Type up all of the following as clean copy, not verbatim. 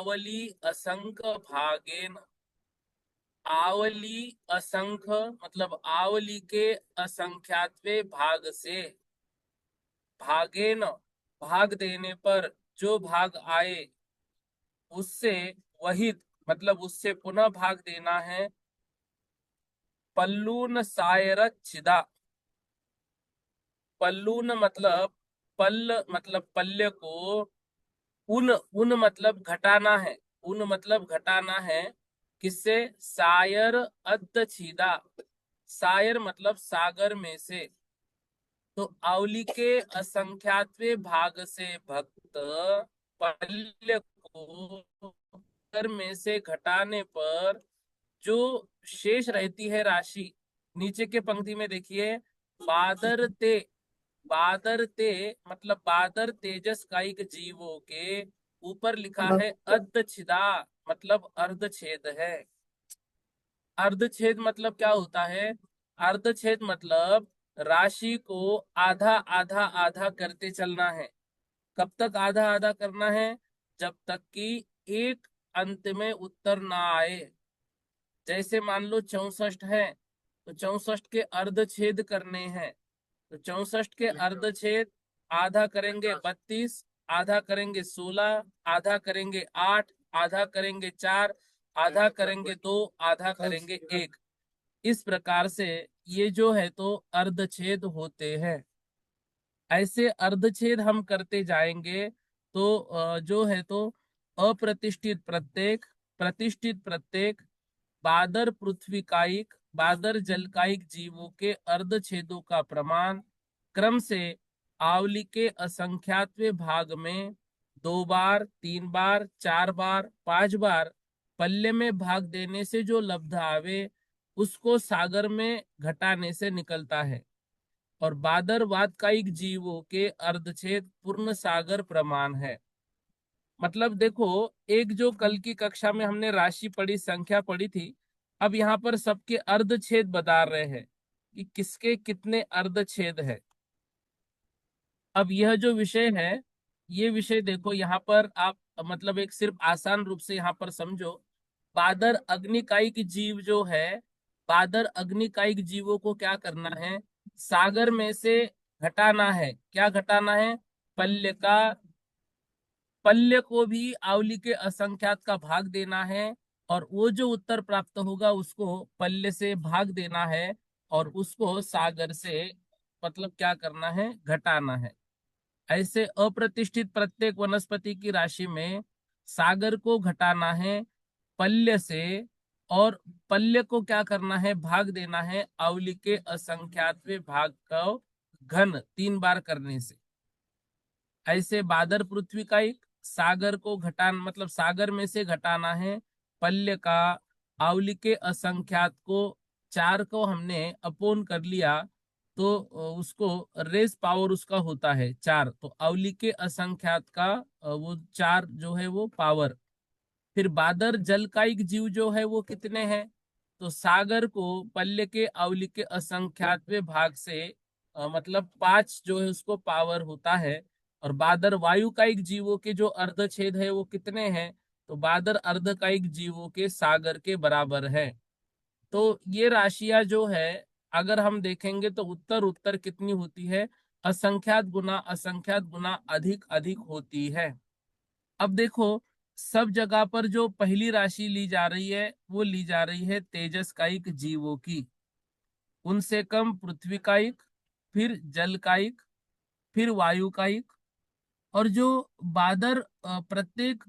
आवली असंख्य भागेन। आवली असंख्य मतलब आवली के असंख्यात्वे भाग से, भागेन भाग देने पर जो भाग आए उससे, वहित मतलब उससे पुनः भाग देना है। पल्लून सायरच्छिदा। पल्लून मतलब पल्ल मतलब पल्ले को, उन उन मतलब घटाना है। उन मतलब घटाना है किससे? सायर अद्दछीदा। सायर मतलब सागर में से। तो आवली के असंख्यात्वे भाग से भक्त पल्य को सागर में से घटाने पर जो शेष रहती है राशि, नीचे के पंक्ति में देखिए, बादर ते। बादर ते मतलब बादर तेजस कायिक जीवों के ऊपर लिखा है अर्धछिदा, मतलब अर्धछेद है। अर्धछेद मतलब क्या होता है? अर्धछेद मतलब राशि को आधा आधा आधा करते चलना है। कब तक आधा आधा करना है? जब तक कि एक अंत में उत्तर ना आए। जैसे मान लो 64 है, तो 64 के अर्धछेद करने हैं। तो 64 के अर्धछेद आधा करेंगे 32, आधा करेंगे 16, आधा करेंगे 8, आधा करेंगे 4, आधा करेंगे 2, आधा करेंगे 1। इस प्रकार से ये जो है तो अर्धछेद होते हैं। ऐसे अर्धछेद हम करते जाएंगे तो जो है तो अप्रतिष्ठित प्रत्येक, प्रतिष्ठित प्रत्येक, बादर पृथ्वी कायिक, बादर जलकायिक जीवों के अर्धछेदों का प्रमाण क्रम से आवली के असंख्यात्वे भाग में 2 बार, 3 बार, 4 बार, 5 बार पल्ले में भाग देने से जो लब्ध आवे उसको सागर में घटाने से निकलता है। और बादर वातकायिक जीवों के अर्धछेद पूर्ण सागर प्रमाण है। मतलब देखो, एक जो कल की कक्षा में हमने राशि पढ़ी, संख्या पढ़ी थी, अब यहाँ पर सबके अर्धछेद बता रहे हैं कि किसके कितने अर्धछेद है। अब यह जो विषय है, ये विषय देखो यहाँ पर आप मतलब एक सिर्फ आसान रूप से यहाँ पर समझो। बादर अग्निकायिक जीव जो है, बादर अग्निकायिक जीवों को क्या करना है? सागर में से घटाना है। क्या घटाना है? पल्य का, पल्य को भी आवली के असंख्यात का भाग देना है। और वो जो उत्तर प्राप्त होगा उसको पल्य से भाग देना है, और उसको सागर से मतलब क्या करना है? घटाना है। ऐसे अप्रतिष्ठित प्रत्येक वनस्पति की राशि में सागर को घटाना है पल्य से, और पल्य को क्या करना है? भाग देना है आवली के असंख्यातवें भाग को घन 3 बार करने से। ऐसे बादर पृथ्वी का एक, सागर को घटाना मतलब सागर में से घटाना है पल्य का। आवली के असंख्यात को 4 को हमने अपोन कर लिया, तो उसको रेस पावर उसका होता है 4। तो आवली के असंख्यात का वो 4 जो है वो पावर। फिर बादर जलकायिक जीव जो है वो कितने हैं? तो सागर को पल्य के आवली के असंख्यातवें भाग से मतलब 5 जो है उसको पावर होता है। और बादर वायुकायिक जीवों के जो अर्धछेद है वो कितने हैं? तो बादर अर्धकायिक जीवों के सागर के बराबर है। तो ये राशियां जो है, अगर हम देखेंगे तो उत्तर उत्तर कितनी होती है? असंख्यात गुना अधिक अधिक होती है। अब देखो, सब जगह पर जो पहली राशि ली जा रही है वो ली जा रही है तेजस कायिक जीवों की। उनसे कम पृथ्वी कायिक, फिर जल कायिक, फिर वायु कायिक। और जो बादर प्रत्येक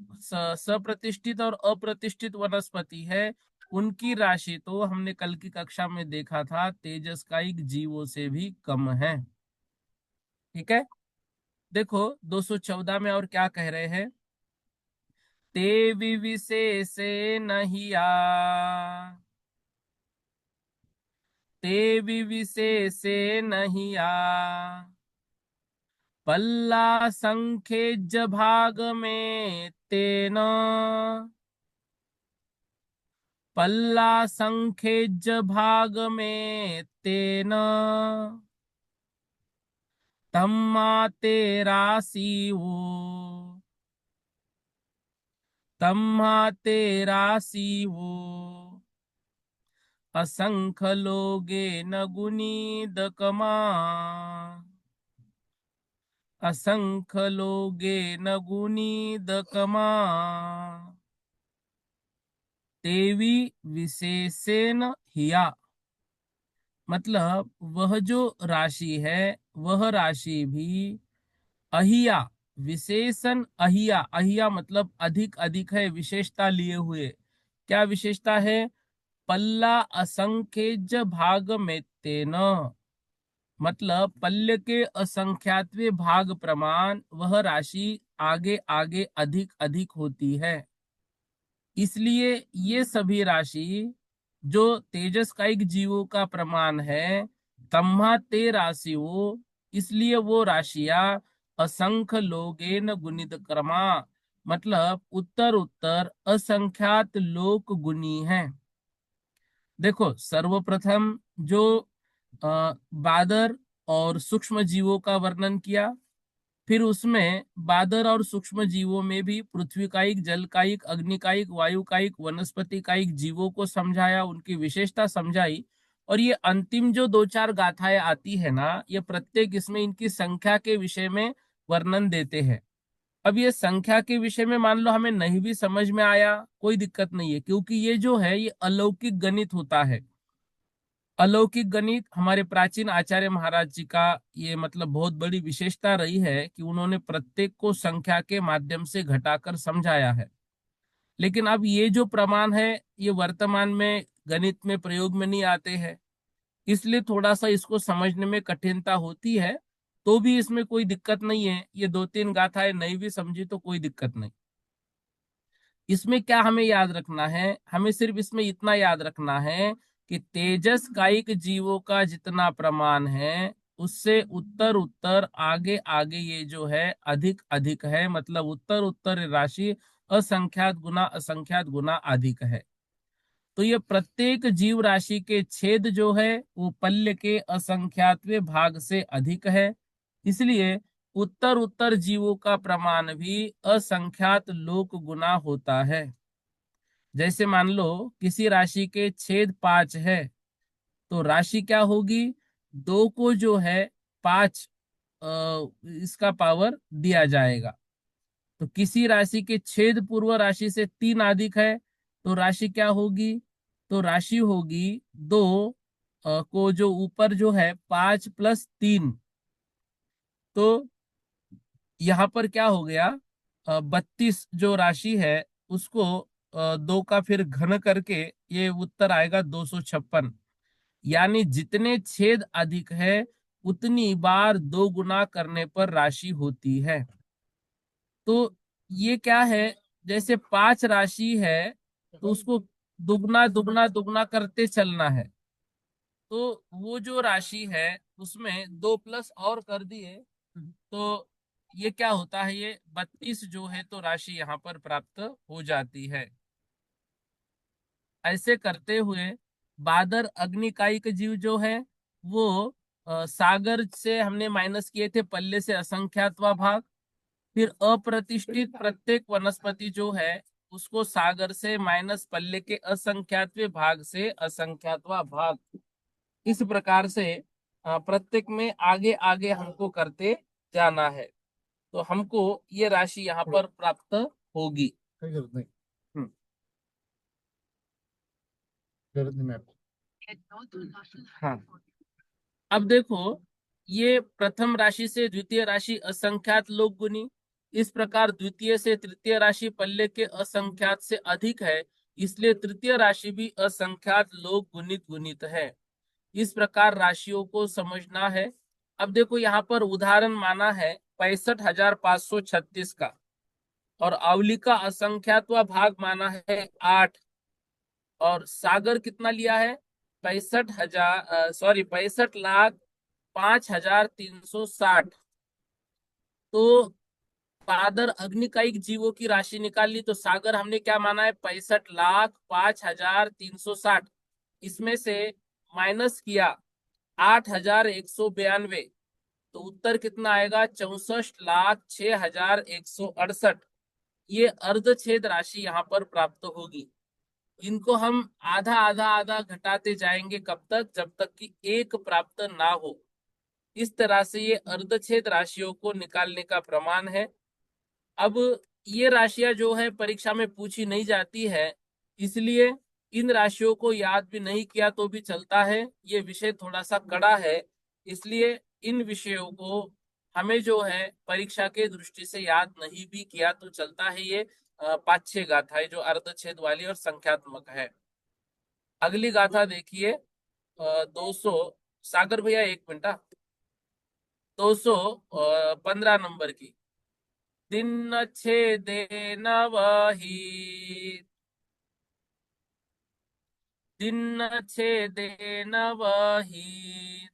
सप्रतिष्ठित और अप्रतिष्ठित वनस्पति है, उनकी राशि तो हमने कल की कक्षा में देखा था तेजस कायिक जीवों से भी कम है। ठीक है। देखो 214 में और क्या कह रहे हैं, ते विविशेषे नहिया, ते विविशेषे नहिया, पल्ला संख्येज भाग में तेन, पल्ला संख्येज भाग में तेन, तम्मा तेरा सीवो, तम्हा तेरा सीवो, असंख लोगे न गुनीद कमा, असंख लोगे न गुनीद कमा, तेवी विशेषेण हिया, मतलब वह जो राशि है वह राशि भी अहिया, विशेषण अहिया, अहिया मतलब अधिक अधिक है, विशेषता लिए हुए। क्या विशेषता है, पल्ला असंख्यज भाग में तेन, मतलब पल्य के असंख्यातवे भाग प्रमाण वह राशि आगे आगे अधिक अधिक होती है। इसलिए ये सभी राशि जो तेजस कायिक जीवों का प्रमाण है, तम्हा ते राशियों, इसलिए वो राशियां असंख्य लोगेन गुणित क्रमा, मतलब उत्तर उत्तर असंख्यात लोक गुणी है। देखो सर्वप्रथम जो बादर और सूक्ष्म जीवों का वर्णन किया, फिर उसमें बादर और सूक्ष्म जीवों में भी पृथ्वी कायिक, जल कायिक, अग्नि कायिक, वायु कायिक, वनस्पति कायिक जीवों को समझाया, उनकी विशेषता समझाई। और ये अंतिम जो दो चार गाथाएं आती है ना, ये प्रत्येक इसमें इनकी संख्या के विषय में वर्णन देते हैं। अब ये संख्या के विषय में मान लो हमें नहीं भी समझ में आया, कोई दिक्कत नहीं है, क्योंकि ये जो है ये अलौकिक गणित होता है। अलौकिक गणित हमारे प्राचीन आचार्य महाराज जी का ये मतलब बहुत बड़ी विशेषता रही है कि उन्होंने प्रत्येक को संख्या के माध्यम से घटाकर समझाया है। लेकिन अब ये जो प्रमाण है ये वर्तमान में गणित में प्रयोग में नहीं आते हैं, इसलिए थोड़ा सा इसको समझने में कठिनता होती है। तो भी इसमें कोई दिक्कत नहीं है, ये दो तीन गाथाएं नहीं भी समझी तो कोई दिक्कत नहीं। इसमें क्या हमें याद रखना है, हमें सिर्फ इसमें इतना याद रखना है कि तेजस कायिक जीवों का जितना प्रमाण है उससे उत्तर उत्तर आगे आगे ये जो है अधिक अधिक है, मतलब उत्तर उत्तर राशि असंख्यात गुना अधिक है। तो ये प्रत्येक जीव राशि के छेद जो है वो पल्य के असंख्यातवें भाग से अधिक है, इसलिए उत्तर उत्तर जीवों का प्रमाण भी असंख्यात लोक गुना होता है। जैसे मान लो किसी राशि के छेद 5 है, तो राशि क्या होगी, 2 को जो है 5 इसका पावर दिया जाएगा। तो किसी राशि के छेद पूर्व राशि से 3 अधिक है, तो राशि क्या होगी, तो राशि होगी 2 को जो ऊपर जो है 5 + 3, तो यहाँ पर क्या हो गया, 32 जो राशि है उसको 2 का फिर घन करके ये उत्तर आएगा 256। यानी जितने छेद अधिक है उतनी बार 2 गुना करने पर राशि होती है। तो ये क्या है, जैसे 5 राशि है तो उसको दुगना दुगना दुगना करते चलना है। तो वो जो राशि है उसमें 2 प्लस और कर दिए तो ये क्या होता है, ये 32 जो है तो राशि यहाँ पर प्राप्त हो जाती है। ऐसे करते हुए बादर अग्निकायिक जीव जो है वो सागर से हमने माइनस किए थे पल्ले से असंख्यातवा भाग, फिर अप्रतिष्ठित प्रत्येक वनस्पति जो है उसको सागर से माइनस पल्ले के असंख्यातवें भाग से असंख्यातवा भाग, इस प्रकार से प्रत्येक में आगे आगे हमको करते जाना है, तो हमको ये राशि यहाँ पर प्राप्त होगी। कोई जरूरत नहीं। जरूरत नहीं मैम। हाँ, अब देखो ये प्रथम राशि से द्वितीय राशि असंख्यात लोक गुनी, इस प्रकार द्वितीय से तृतीय राशि पल्ले के असंख्यात से अधिक है, इसलिए तृतीय राशि भी असंख्यात लोक गुणित गुणित है। इस प्रकार राशियों को समझना है। अब देखो यहाँ पर उदाहरण माना है 65,536 का, और अवली का असंख्यात्वा भाग माना है 8, और सागर कितना लिया है? 65,05,0360। तो बादर अग्निकायिक जीवों की राशि निकाली, तो सागर हमने क्या माना है? 65,05,360। इसमें से माइनस किया 8,192, तो उत्तर कितना आएगा? 64,06,168। ये अर्धछेद राशि यहाँ पर प्राप्त होगी। इनको हम आधा आधा आधा घटाते जाएंगे, कब तक? जब तक कि एक प्राप्त ना हो। इस तरह से ये अर्धछेद राशियों को निकालने का प्रमाण है। अब ये राशियां जो है परीक्षा में पूछी नहीं जाती है, इसलिए इन राशियों को याद भी नहीं किया तो भी चलता है। ये विषय थोड़ा सा कड़ा है, इसलिए इन विषयों को हमें जो है परीक्षा के दृष्टि से याद नहीं भी किया तो चलता है। ये 5-6 गाथाएं जो अर्धछेद वाली और संख्यात्मक है। अगली गाथा देखिए, 200, सागर भैया एक मिनट, 215 नंबर की। दिन छेदे नवही, दिन छेदे नवही,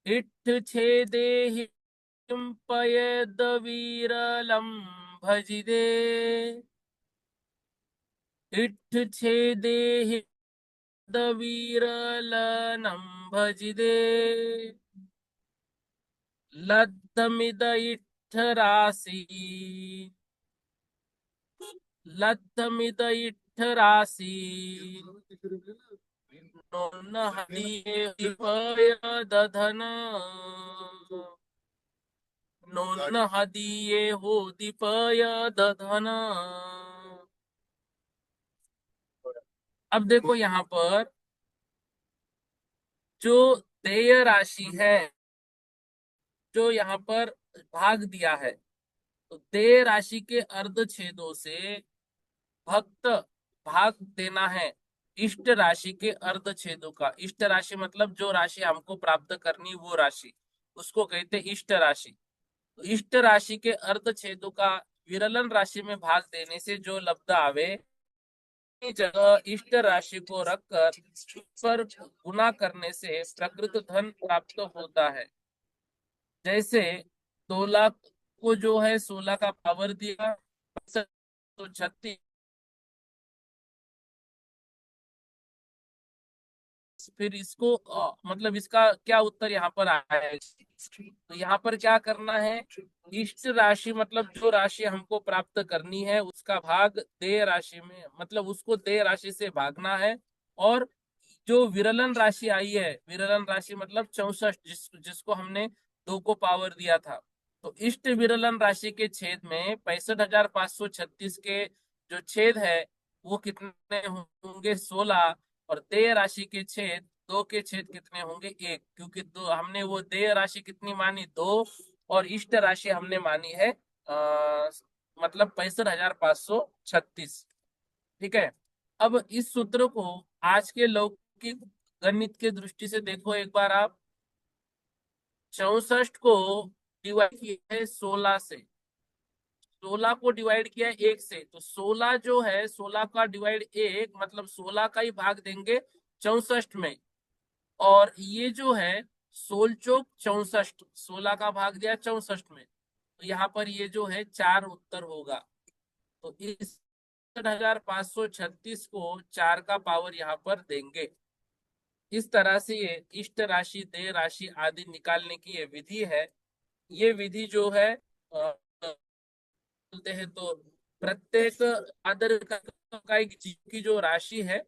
इट्ठ छेदे हिंपयद वीरलम भजिदे, इट्ठ छेदे हिंद वीरलनम भजिदे, लद्धमिद इट्ठ राशि, लद्धमिद इट्ठ राशि, नोन हदिये दिपय दधन, नोन हदिये हो दिपय दधन। अब देखो यहाँ पर जो देय राशि है, जो यहाँ पर भाग दिया है, तो देय राशि के अर्धछेदों से भक्त भाग देना है इष्ट राशि के अर्धछेदों का। इष्ट राशि मतलब जो राशि हमको प्राप्त करनी, वो राशि, उसको कहते हैं इष्ट राशि। तो इष्ट राशि के अर्धछेदों का विरलन राशि में भाग देने से जो लब्ध आवे, जगह इष्ट राशि को रखकर पर गुना करने से प्रकृत धन प्राप्त होता है। जैसे 2 लाख को जो है 16 का पावर दिया, तो 36, फिर इसको मतलब इसका क्या उत्तर यहाँ पर आया है? तो यहाँ पर क्या करना है? इष्ट राशि मतलब जो राशि हमको प्राप्त करनी है उसका भाग देय राशि में, मतलब उसको देय राशि से भागना है। और जो विरलन राशि आई है, विरलन राशि मतलब 64, जिसको हमने 2 को पावर दिया था, तो इष्ट विरलन राशि के छेद में 65,536 के जो छेद है वो कितने होंगे? 16। और देय राशि के छेद 2 के छेद कितने होंगे? 1, क्योंकि दो हमने वो देय राशि कितनी मानी? 2, और इष्ट राशि हमने मानी है मतलब 65,536। ठीक है। अब इस सूत्र को आज के लौकिक गणित के दृष्टि से देखो एक बार आप। 64 को डिवाइड किया है 16 से, 16 को डिवाइड किया है 1 से, तो 16 जो है 16 का डिवाइड 1 मतलब 16 का ही भाग देंगे 64 में। और ये जो है 16 चौक 64, 16 का भाग दिया 64 में, तो यहाँ पर ये जो है 4 उत्तर होगा। तो इस 6536 को 4 का पावर यहाँ पर देंगे। इस तरह से ये इष्ट राशि, देय राशि आदि निकालने की ये विधि है। ये विधि जो है बोलते हैं तो प्रत्येक आदर का एक जीव की जो राशि है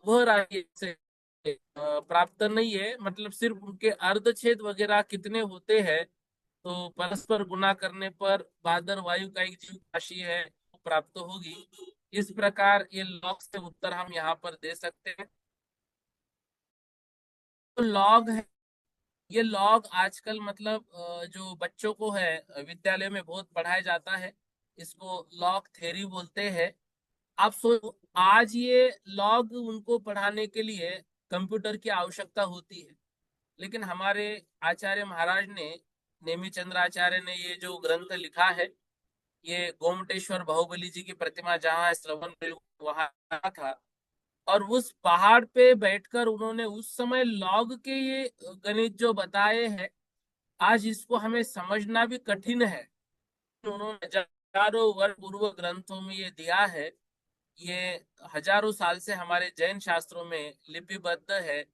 वह राशि से प्राप्त नहीं है, मतलब सिर्फ उनके अर्धछेद वगैरह कितने होते हैं, तो परस्पर गुना करने पर बादर वायु का एक जीव राशि है वो प्राप्त होगी। इस प्रकार ये लॉग से उत्तर हम यहाँ पर दे सकते हैं। तो लॉग है, ये लॉग आजकल मतलब जो बच्चों को है विद्यालय में बहुत पढ़ाया जाता है, इसको लॉग थ्योरी बोलते हैं। आप आज ये लॉग उनको पढ़ाने के लिए कंप्यूटर की आवश्यकता होती है, लेकिन हमारे आचार्य महाराज ने नेमी चंद्राचार्य ने ये जो ग्रंथ लिखा है, ये गोमटेश्वर बाहुबली जी की प्रतिमा जहाँ है, श्रवण वहां था। और उस पहाड़ पे बैठकर उन्होंने उस समय लॉग के ये गणित जो बताए हैं, आज इसको हमें समझना भी कठिन है। उन्होंने हजारों वर्ष पूर्व ग्रंथों में ये दिया है। ये हजारों साल से हमारे जैन शास्त्रों में लिपिबद्ध है।